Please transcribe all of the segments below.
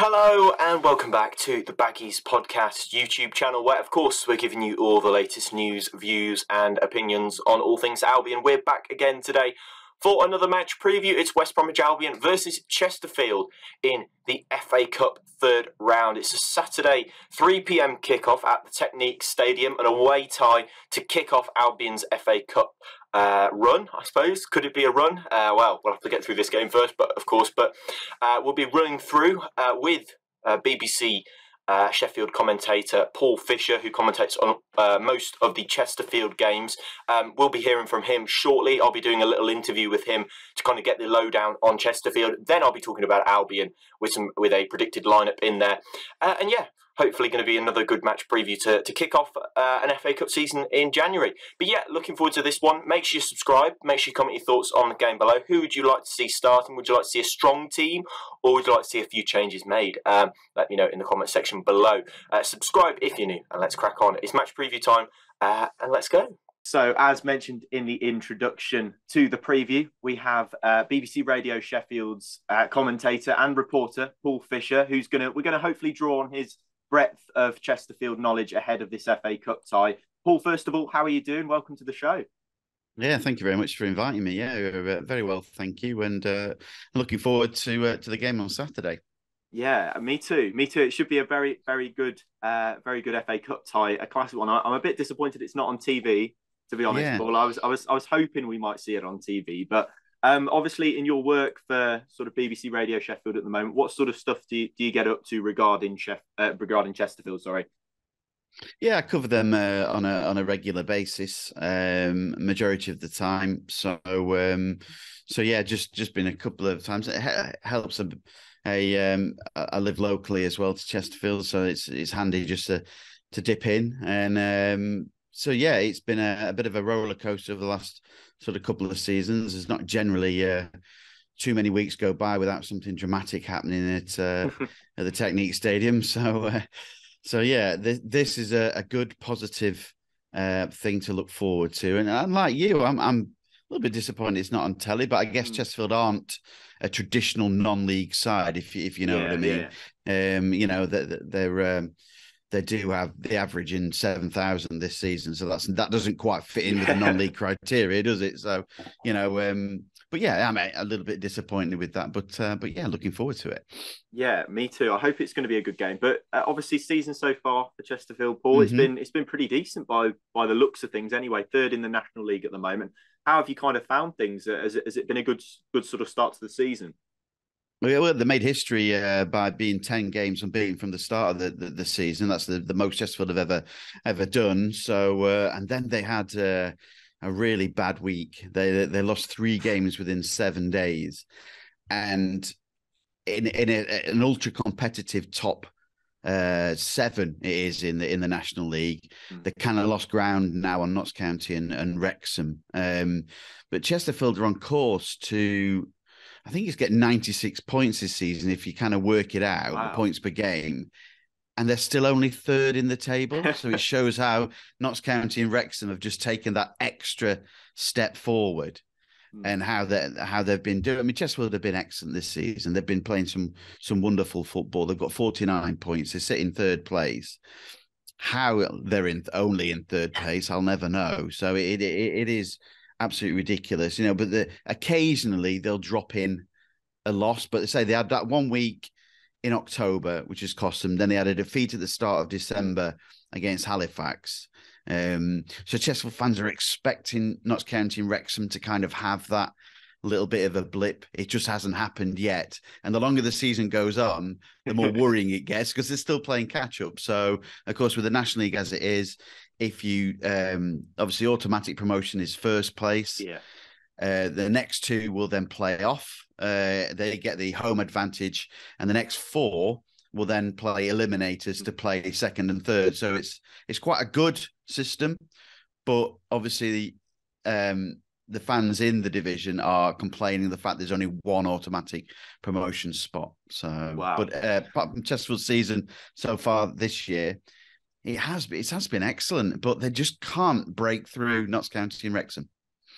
Hello and welcome back to the Baggies Podcast YouTube channel, where of course we're giving you all the latest news, views and opinions on all things Albion. We're back again today for another match preview. It's West Bromwich Albion versus Chesterfield in the FA Cup third round. It's a Saturday 3 p.m. kickoff at the Technique Stadium, an away tie to kick off Albion's FA Cup run, I suppose. Could it be a run? Well, we'll have to get through this game first, but we'll be running through with BBC Sheffield commentator Paul Fisher, who commentates on most of the Chesterfield games. We'll be hearing from him shortly. I'll be doing a little interview with him to kind of get the lowdown on Chesterfield. Then I'll be talking about Albion with a predicted lineup in there. And yeah, hopefully going to be another good match preview to kick off an FA Cup season in January. But yeah, looking forward to this one. Make sure you subscribe. Make sure you comment your thoughts on the game below. Who would you like to see starting? Would you like to see a strong team, or would you like to see a few changes made? Let me know in the comment section below. Subscribe if you're new, and let's crack on. It's match preview time, and let's go. So, as mentioned in the introduction to the preview, we have BBC Radio Sheffield's commentator and reporter Paul Fisher, we're gonna hopefully draw on his breadth of Chesterfield knowledge ahead of this FA Cup tie. Paul, first of all, how are you doing? Welcome to the show. Yeah, thank you very much for inviting me. Yeah, very well, thank you, and looking forward to the game on Saturday. Yeah, me too. Me too. It should be a very, very good FA Cup tie, a classic one. I'm a bit disappointed it's not on TV, to be honest, Paul. I was hoping we might see it on TV, but obviously in your work for sort of BBC Radio Sheffield at the moment, what sort of stuff do you get up to regarding Chesterfield? Sorry. Yeah, I cover them on a regular basis, majority of the time. So yeah, just been a couple of times. It helps. I live locally as well to Chesterfield, so it's handy just to dip in. And so yeah, it's been a bit of a roller coaster over the last sort of couple of seasons. There's not generally too many weeks go by without something dramatic happening at the Technique Stadium. So yeah, this is a good positive thing to look forward to. And unlike you, I'm a little bit disappointed it's not on telly, but I guess Chesterfield aren't a traditional non-league side, if you know what I mean. Yeah. You know that they do have the average in 7,000 this season, so that doesn't quite fit in with the non-league criteria, does it? So but yeah, I'm a little bit disappointed with that, but yeah, looking forward to it. Yeah, me too. I hope it's going to be a good game. But obviously, season so far for Chesterfield, Paul, it's been pretty decent by the looks of things. Anyway, third in the National League at the moment. How have you kind of found things? Has it been a good sort of start to the season? Well, they made history by being 10 games unbeaten from the start of the season. That's the most Chesterfield have ever done. So and then they had a really bad week. They lost 3 games within 7 days, and in an ultra competitive top 7 it is in the National League. They kind of lost ground now on Notts County and Wrexham, but Chesterfield are on course to, I think he's getting 96 points this season if you kind of work it out. Wow. The points per game. And they're still only 3rd in the table. So it shows how Notts County and Wrexham have just taken that extra step forward and how they've been doing. I mean, Chesterfield have been excellent this season. They've been playing some wonderful football. They've got 49 points. They sit in 3rd place. How they're only in 3rd place, I'll never know. So it is absolutely ridiculous, you know, but occasionally they'll drop in a loss, but they say they had that 1 week in October, which has cost them. Then they had a defeat at the start of December against Halifax. So Chesterfield fans are expecting Notts County and Wrexham to kind of have that little bit of a blip. It just hasn't happened yet. And the longer the season goes on, the more worrying it gets because they're still playing catch up. So, of course, with the National League as it is, if you obviously automatic promotion is 1st place. Yeah. The next 2 will then play off. They get the home advantage, and the next 4 will then play eliminators to play 2nd and 3rd. So it's quite a good system, but obviously the fans in the division are complaining the fact there's only 1 automatic promotion spot. So, wow. But apart from Chesterfield's season so far this year, it has been excellent, but they just can't break through Notts County and Wrexham.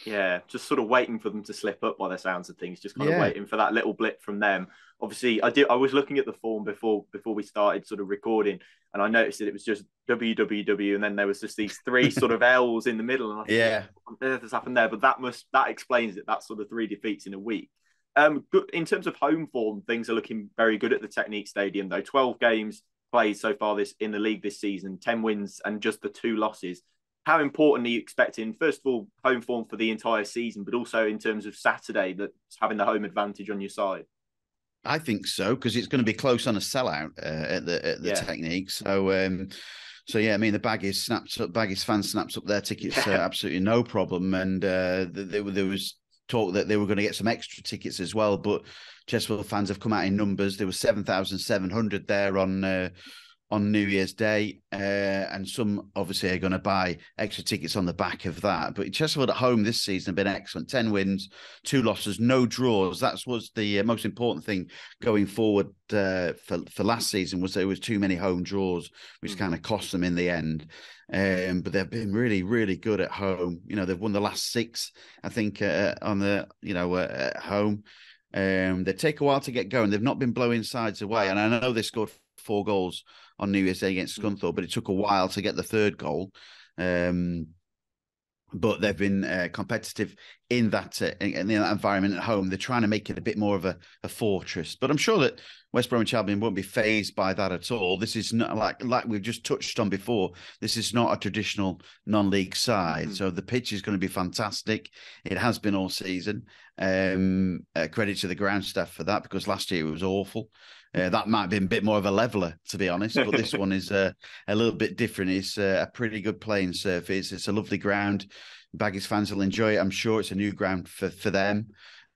Yeah, just sort of waiting for them to slip up by the sounds of things, just kind of Yeah. waiting for that little blip from them. Obviously, I was looking at the form before we started sort of recording, and I noticed that it was just WWW, and then there was just these three sort of L's in the middle, and I thought, Yeah. what on earth has happened there? But that explains it. That's sort of 3 defeats in a week. In terms of home form, things are looking very good at the Technique Stadium, though. 12 games played so far this in the league this season, 10 wins and just the 2 losses. How important are you expecting, first of all, home form for the entire season, but also in terms of Saturday, that's having the home advantage on your side? I think so, because it's going to be close on a sellout at the Technique. So yeah, I mean the Baggies fans snaps up their tickets absolutely no problem, and there was talk that they were going to get some extra tickets as well, but Chesterfield fans have come out in numbers. There was 7,700 there on New Year's Day, and some obviously are going to buy extra tickets on the back of that. But Chesterfield at home this season have been excellent. 10 wins, 2 losses, no draws. That was the most important thing going forward for last season, was there was too many home draws, which kind of cost them in the end. But they've been really, really good at home. You know, they've won the last 6, I think, on the at home. They take a while to get going. They've not been blowing sides away, and I know they scored 4 goals on New Year's Day against Scunthorpe, but it took a while to get the 3rd goal. But they've been competitive in that environment at home. They're trying to make it a bit more of a fortress. But I'm sure that West Bromwich Albion won't be fazed by that at all. This is not like we've just touched on before. This is not a traditional non-league side. So the pitch is going to be fantastic. It has been all season. Credit to the ground staff for that, because last year it was awful. That might have been a bit more of a leveler, to be honest, but this one is a little bit different. It's a pretty good playing surface. It's a lovely ground. Baggies fans will enjoy it. I'm sure it's a new ground for them.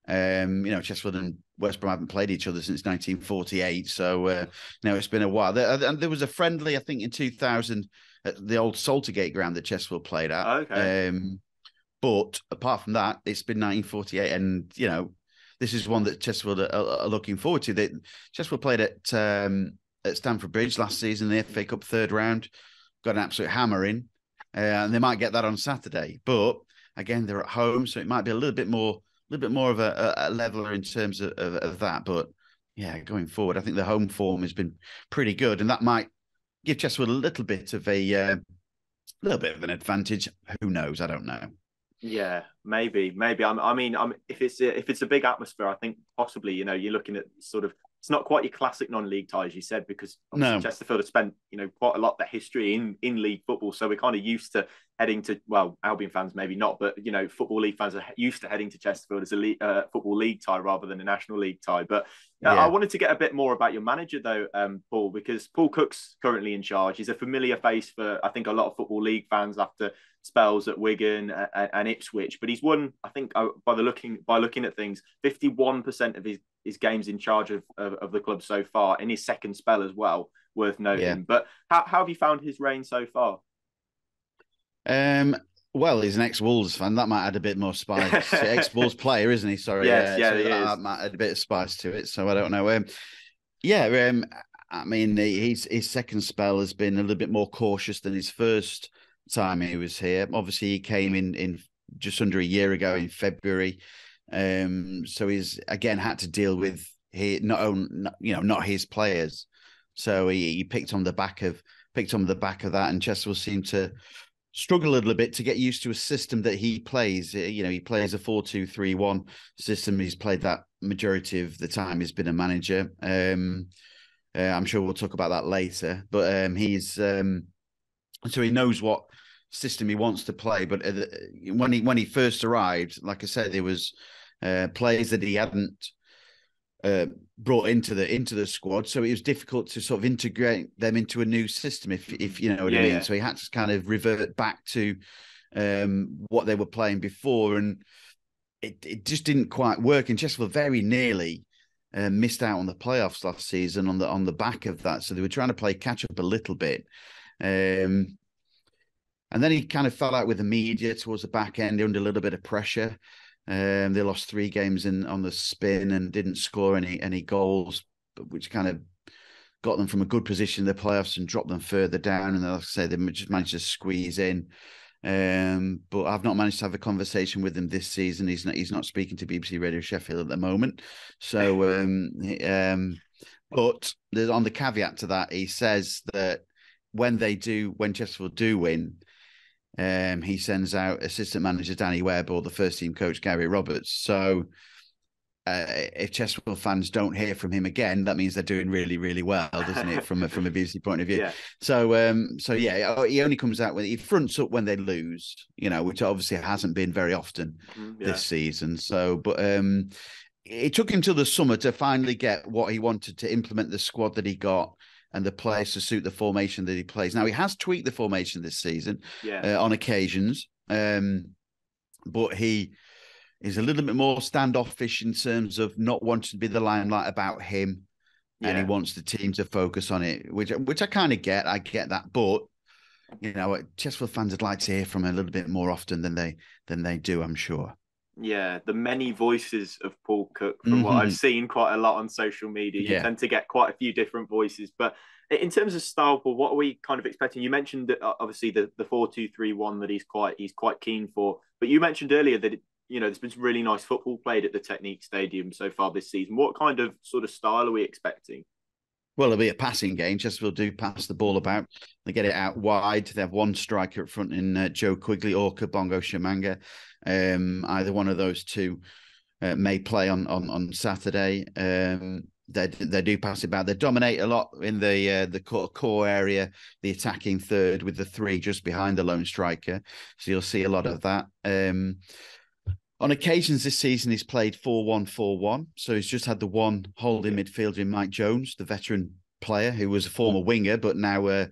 Chesterfield and West Brom haven't played each other since 1948, so it's been a while. There was a friendly, I think, in 2000 at the old Saltergate ground that Chesterfield played at. Okay. But apart from that, it's been 1948, and this is one that Chesterfield are looking forward to. Chesterfield played at Stamford Bridge last season, the FA Cup 3rd round, got an absolute hammer in, and they might get that on Saturday. But again, they're at home, so it might be a little bit more of a leveler in terms of that. But yeah, going forward, I think the home form has been pretty good, and that might give Chesterfield a little bit of an advantage. Who knows? I don't know. Yeah, maybe. If it's a big atmosphere, I think possibly, you're looking at sort of, it's not quite your classic non-league tie, as you said, because Chesterfield have spent, quite a lot of their history in league football. So we're kind of used to heading to, well, Albion fans, maybe not, but, Football League fans are used to heading to Chesterfield as a football league tie rather than a national league tie. But I wanted to get a bit more about your manager, though, Paul, because Paul Cook's currently in charge. He's a familiar face for, I think, a lot of Football League fans after spells at Wigan and Ipswich, but he's won, I think, by looking at things, 51% of his games in charge of the club so far, in his 2nd spell as well, worth noting. Yeah. But how have you found his reign so far? Well, he's an ex-Wolves fan. That might add a bit more spice. Ex-Wolves player, isn't he? Sorry. Yes, so he is. That might add a bit of spice to it. So I don't know. I mean, his 2nd spell has been a little bit more cautious than his first time he was here. Obviously, he came in just under a year ago in February. So he's again had to deal with not his players. So he picked on the back of that, and Chesterfield seemed to struggle a little bit to get used to a system that he plays. He plays a 4-2-3-1 system. He's played that majority of the time he's been a manager. I'm sure we'll talk about that later, but so he knows what system he wants to play. But when he first arrived, like I said, there was players that he hadn't brought into the squad, so it was difficult to sort of integrate them into a new system, if you know what I mean. So he had to kind of revert back to what they were playing before, and it just didn't quite work. And Chesterfield very nearly missed out on the playoffs last season on the back of that. So they were trying to play catch up a little bit. And then he kind of fell out with the media towards the back end under a little bit of pressure. They lost 3 games on the spin and didn't score any goals, which kind of got them from a good position in the playoffs and dropped them further down. And like I say, they just managed to squeeze in. But I've not managed to have a conversation with him this season. He's not speaking to BBC Radio Sheffield at the moment. So, but there's on the caveat to that, he says that when Chesterfield do win, he sends out assistant manager Danny Webb or the first team coach Gary Roberts. So if Chesterfield fans don't hear from him again, that means they're doing really, really well, doesn't it? From a BBC point of view. Yeah. So yeah, he only comes out when he fronts up when they lose, which obviously hasn't been very often this season. So, but it took him till the summer to finally get what he wanted, to implement the squad that he got and the players to suit the formation that he plays. Now, he has tweaked the formation this season on occasions, but he is a little bit more standoffish in terms of not wanting to be the limelight about him, and he wants the team to focus on it, which I kind of get. I get that, but Chesterfield fans would like to hear from him a little bit more often than they do, I'm sure. Yeah, the many voices of Paul Cook, from what I've seen quite a lot on social media. You tend to get quite a few different voices. But in terms of style, Paul, what are we kind of expecting? You mentioned that obviously the 4-2-3-1 that he's quite keen for. But you mentioned earlier that there's been some really nice football played at the Technique Stadium so far this season. What kind of sort of style are we expecting? Well, it'll be a passing game. Chesterfield do pass the ball about. They get it out wide. They have one striker up front in Joe Quigley or Kabongo Shamanga. Either one of those two may play on Saturday. They do pass it about. They dominate a lot in the core area, the attacking third, with the three just behind the lone striker. So you'll see a lot of that. On occasions this season, he's played 4-1-4-1. So he's just had the one holding midfielder in Mike Jones, the veteran player who was a former winger, but now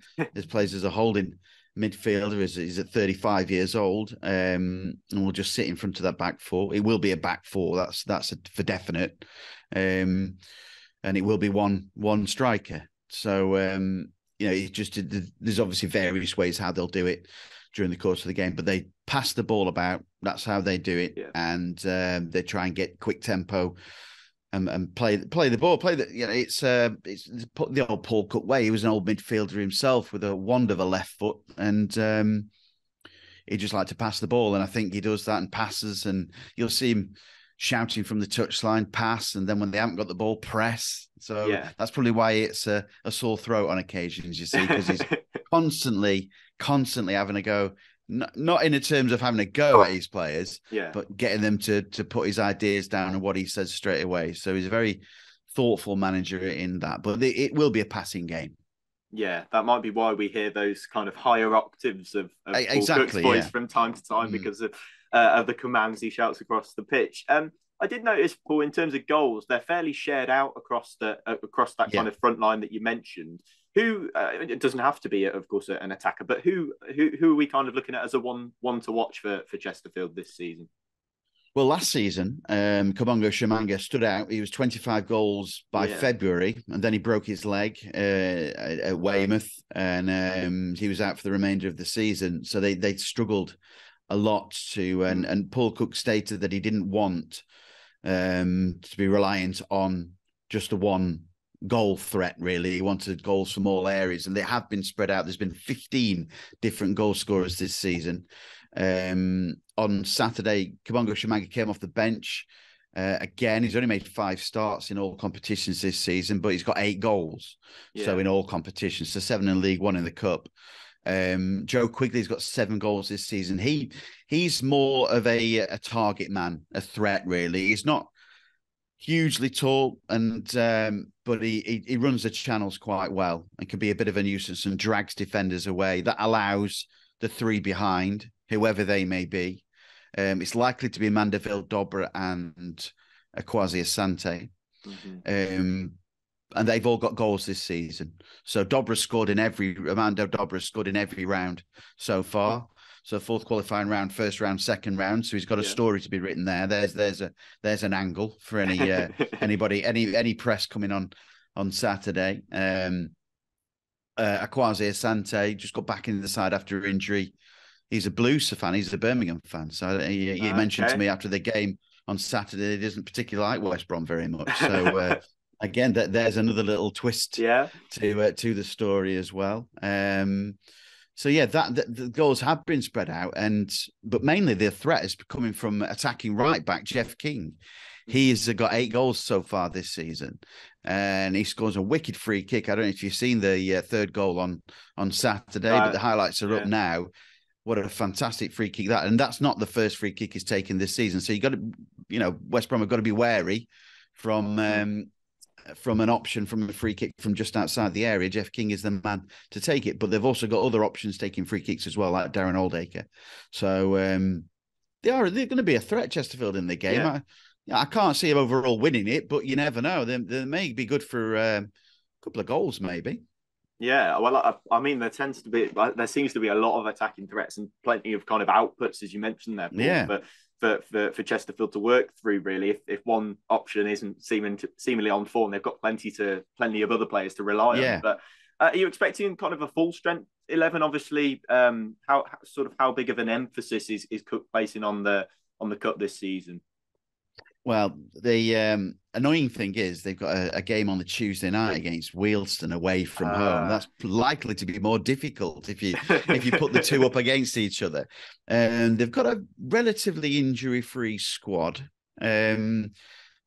plays as a holding midfielder. He's at 35 years old, and will just sit in front of that back four. It will be a back four. That's for definite. And it will be one striker. So, there's obviously various ways how they'll do it during the course of the game, but they pass the ball about. That's how they do it, and they try and get quick tempo and play the ball. It's the old Paul Cook way. He was an old midfielder himself with a wand of a left foot, and he just liked to pass the ball. And I think he does that and passes, and you'll see him shouting from the touchline, pass, and then when they haven't got the ball, press. So that's probably why it's a sore throat on occasions, you see, because he's constantly having a go, not in the terms of having a go at his players, but getting them to put his ideas down and what he says straight away. So he's a very thoughtful manager in that, but it will be a passing game. Yeah, that might be why we hear those kind of higher octaves of Paul Cook's voice from time to time, because of the commands he shouts across the pitch. I did notice, Paul, in terms of goals, they're fairly shared out across that kind of front line that you mentioned. Who it doesn't have to be, of course, an attacker, but who are we kind of looking at as a one to watch for Chesterfield this season? Well, last season, Kabongo Shamanga stood out. He was 25 goals by February, and then he broke his leg at Weymouth, and he was out for the remainder of the season. So they struggled a lot to, and Paul Cook stated that he didn't want to be reliant on just the one goal threat, really. He wanted goals from all areas, and they have been spread out. There's been 15 different goal scorers this season. On Saturday, Kabongo Shamanga came off the bench. Again, he's only made 5 starts in all competitions this season, but he's got 8 goals. So in all competitions, so 7 in League One in the Cup. Joe Quigley's got 7 goals this season. He's more of a target man, a threat, really. He's not hugely tall, and but he runs the channels quite well and can be a bit of a nuisance and drags defenders away. That allows the 3 behind, whoever they may be. It's likely to be Mandeville, Dobra, and Akwasi Asante. And they've all got goals this season. So Armando Dobra scored in every round so far. So 4th qualifying round, 1st round, 2nd round. So he's got a story to be written there. There's an angle for anybody, any press coming on Saturday. Akwasi Asante just got back into the side after injury. He's a Blues fan. He's a Birmingham fan. So he mentioned to me after the game on Saturday he doesn't particularly like West Brom very much. So again, there's another little twist to the story as well. So yeah, the goals have been spread out, but mainly the threat is coming from attacking right back Jeff King. He's got 8 goals so far this season, and he scores a wicked free kick. I don't know if you've seen the third goal on Saturday, but the highlights are up now. What a fantastic free kick and that's not the first free kick he's taken this season. So you got to, West Brom have got to be wary from an option from a free kick from just outside the area. Jeff King is the man to take it, but they've also got other options taking free kicks as well, like Darren Oldacre. So they're going to be a threat, Chesterfield, in the game. I can't see them overall winning it, but you never know. They may be good for a couple of goals, maybe. Yeah, well, I mean, there seems to be a lot of attacking threats and plenty of kind of outputs, as you mentioned there, Paul, for Chesterfield to work through. Really, if one option isn't seemingly on form, they've got plenty of other players to rely on. But are you expecting kind of a full strength 11? Obviously, how big of an emphasis is Cook placing on the cut this season? Well, the annoying thing is they've got a game on the Tuesday night against Wealdstone away from home. That's likely to be more difficult if you put the two up against each other. And they've got a relatively injury-free squad. Manny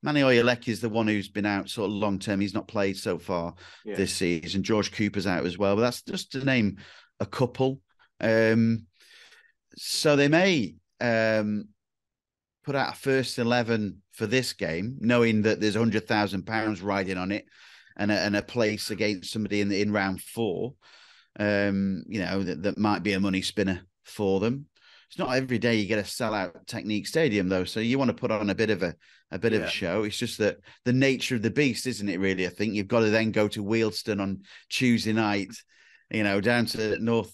Oyeleke is the one who's been out sort of long term. He's not played so far this season. George Cooper's out as well, but that's just to name a couple. So they may put out a first 11 for this game, knowing that there's £100,000 riding on it, and a place against somebody in round 4. That might be a money spinner for them. It's not every day you get a sellout Technique Stadium though, so you want to put on a bit of a show. It's just that the nature of the beast, isn't it? Really, I think you've got to then go to Wealdstone on Tuesday night, down to North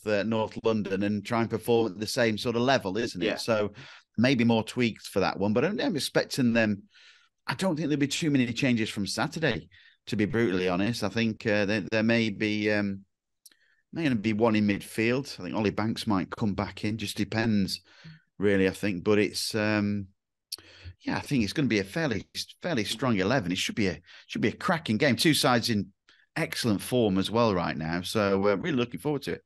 London, and try and perform at the same sort of level, isn't it? So maybe more tweaks for that one, but I'm expecting them. I don't think there'll be too many changes from Saturday, to be brutally honest. I think there may be going to be one in midfield. I think Ollie Banks might come back in. Just depends, really. I think, but it's I think it's going to be a fairly strong 11. It should be a cracking game. Two sides in excellent form as well right now, so we're really looking forward to it.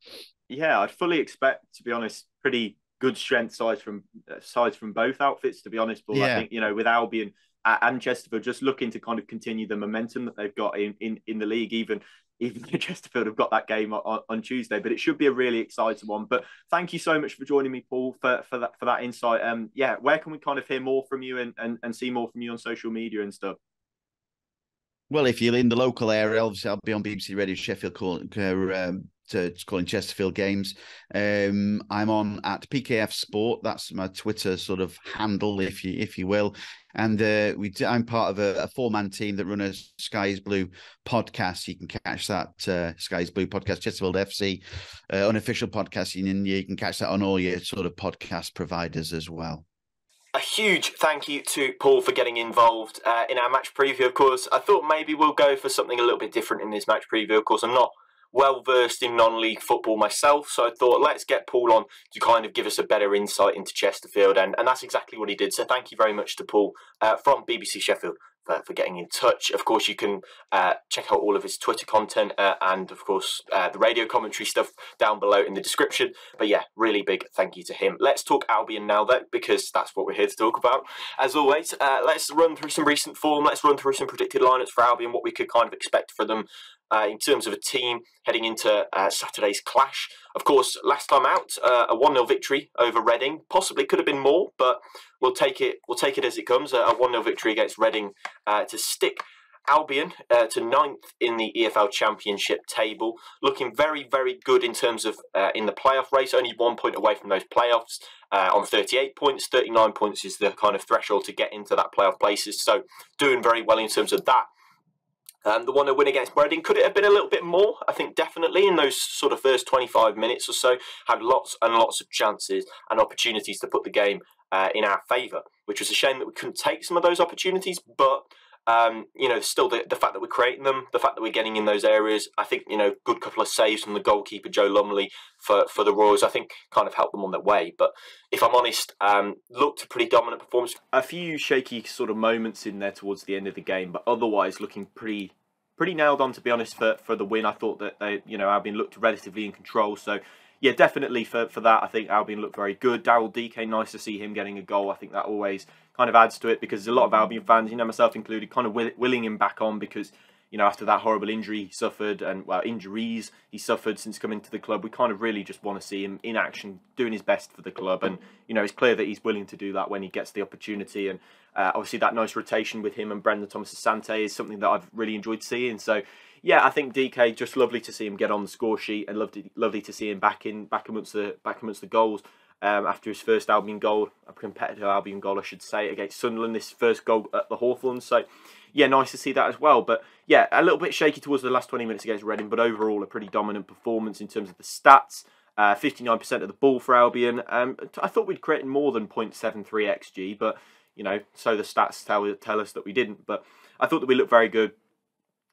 Yeah, I'd fully expect, to be honest, pretty good strength sides from both outfits, to be honest. But I think, with Albion and Chesterfield just looking to kind of continue the momentum that they've got in the league, even Chesterfield have got that game on Tuesday, but it should be a really exciting one. But thank you so much for joining me, Paul, for that insight. Where can we kind of hear more from you and see more from you on social media and stuff? Well, if you're in the local area, obviously I'll be on BBC Radio Sheffield calling Chesterfield games. I'm on at PKF Sport. That's my Twitter sort of handle, if you will. And I'm part of a 4-man team that run a Sky is Blue podcast. You can catch that Sky is Blue podcast, Chesterfield FC unofficial podcast, and you can catch that on all your sort of podcast providers as well. A huge thank you to Paul for getting involved in our match preview. Of course, I thought maybe we'll go for something a little bit different in this match preview. Of course, I'm not well versed in non-league football myself, so I thought let's get Paul on to kind of give us a better insight into Chesterfield, and that's exactly what he did. So thank you very much to Paul from BBC Sheffield for getting in touch. Of course, you can check out all of his Twitter content and, of course, the radio commentary stuff down below in the description. But yeah, really big thank you to him. Let's talk Albion now, though, because that's what we're here to talk about. As always, let's run through some recent form. Let's run through some predicted lineups for Albion, what we could kind of expect for them in terms of a team heading into Saturday's clash. Of course, last time out, a 1-0 victory over Reading. Possibly could have been more, but we'll take it as it comes. A 1-0 victory against Reading to stick Albion to 9th in the EFL Championship table. Looking very, very good in terms of in the playoff race. Only 1 point away from those playoffs on 38 points. 39 points is the kind of threshold to get into that playoff places. So doing very well in terms of that. The 1-0 win against Reading, could it have been a little bit more? I think definitely in those sort of first 25 minutes or so, had lots and lots of chances and opportunities to put the game in our favour, which was a shame that we couldn't take some of those opportunities, but still the fact that we're creating them, the fact that we're getting in those areas, I think, good couple of saves from the goalkeeper, Joe Lumley, for the Royals, I think kind of helped them on their way. But if I'm honest, looked a pretty dominant performance. A few shaky sort of moments in there towards the end of the game, but otherwise looking pretty nailed on, to be honest, for the win. I thought that Albion looked relatively in control. So yeah, definitely for that, I think Albion looked very good. Daryl DK, nice to see him getting a goal. I think that always kind of adds to it, because a lot of Albion fans, myself included, kind of willing him back on, because after that horrible injury he suffered, and injuries he suffered since coming to the club, we kind of really just want to see him in action, doing his best for the club. And it's clear that he's willing to do that when he gets the opportunity. And obviously that nice rotation with him and Brendan Thomas-Asante is something that I've really enjoyed seeing. So yeah, I think DK, just lovely to see him get on the score sheet, and lovely to see him back amongst the goals. After his first Albion goal, a competitive Albion goal, I should say, against Sunderland, this first goal at the Hawthorns. So yeah, nice to see that as well. But yeah, a little bit shaky towards the last 20 minutes against Reading, but overall a pretty dominant performance in terms of the stats. 59% of the ball for Albion. I thought we'd create more than 0.73 XG, but so the stats tell us that we didn't. But I thought that we looked very good.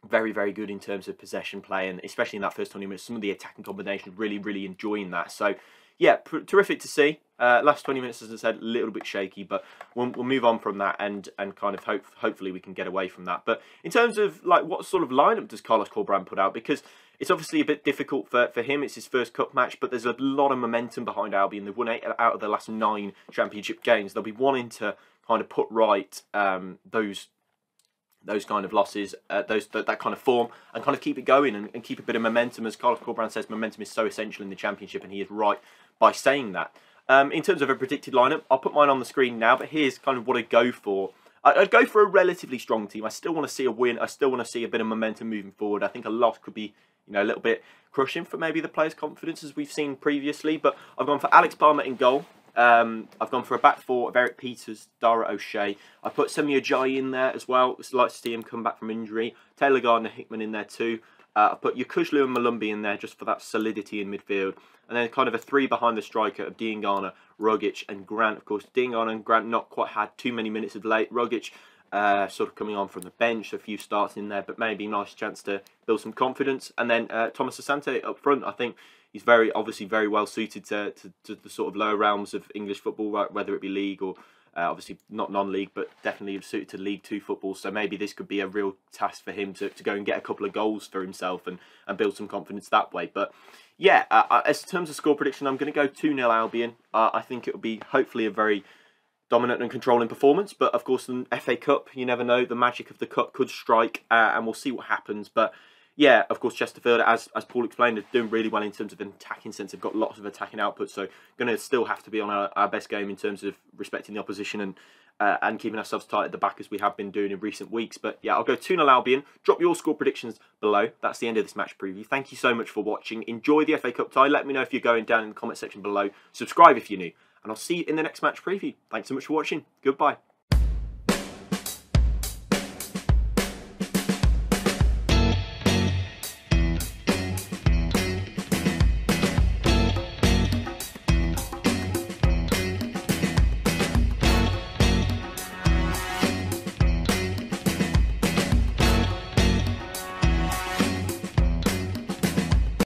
Very, very good in terms of possession play, and especially in that first 20 minutes, some of the attacking combinations, really, really enjoying that. So yeah, terrific to see. Last 20 minutes, as I said, a little bit shaky, but we'll move on from that, and kind of hopefully we can get away from that. But in terms of what sort of lineup does Carlos Corberán put out? Because it's obviously a bit difficult for him. It's his first cup match, but there's a lot of momentum behind Albion. They've won 8 out of the last 9 championship games. They'll be wanting to kind of put right those kind of losses, that kind of form, and kind of keep it going and keep a bit of momentum. As Carlos Corberán says, momentum is so essential in the Championship, and he is right by saying that. In terms of a predicted lineup, I'll put mine on the screen now, but here's kind of what I'd go for. I'd go for a relatively strong team. I still want to see a win. I still want to see a bit of momentum moving forward. I think a loss could be, a little bit crushing for maybe the players' confidence, as we've seen previously. But I've gone for Alex Palmer in goal. I've gone for a back four of Eric Peters, Dara O'Shea. I put Semi Ajayi in there as well. It's like to see him come back from injury. Taylor Gardner-Hickman in there too. I put Yukuşlu and Malumbi in there just for that solidity in midfield. And then kind of a 3 behind the striker of Diangana, Rogic and Grant. Of course, Diangana and Grant not quite had too many minutes of late. Rogic sort of coming on from the bench, a few starts in there, but maybe a nice chance to build some confidence. And then Thomas Asante up front, I think he's obviously very well suited to the sort of lower realms of English football, whether it be league or obviously not non-league, but definitely suited to League 2 football. So maybe this could be a real task for him to go and get a couple of goals for himself and build some confidence that way. But yeah, as in terms of score prediction, I'm going to go 2-0 Albion. I think it will be hopefully a very dominant and controlling performance. But of course, the FA Cup, you never know. The magic of the cup could strike, and we'll see what happens. But yeah, of course, Chesterfield, as Paul explained, are doing really well in terms of an attacking sense. They've got lots of attacking output, so going to still have to be on our best game in terms of respecting the opposition and keeping ourselves tight at the back, as we have been doing in recent weeks. But yeah, I'll go 2-0 Albion. Drop your score predictions below. That's the end of this match preview. Thank you so much for watching. Enjoy the FA Cup tie. Let me know if you're going down in the comment section below. Subscribe if you're new. And I'll see you in the next match preview. Thanks so much for watching. Goodbye.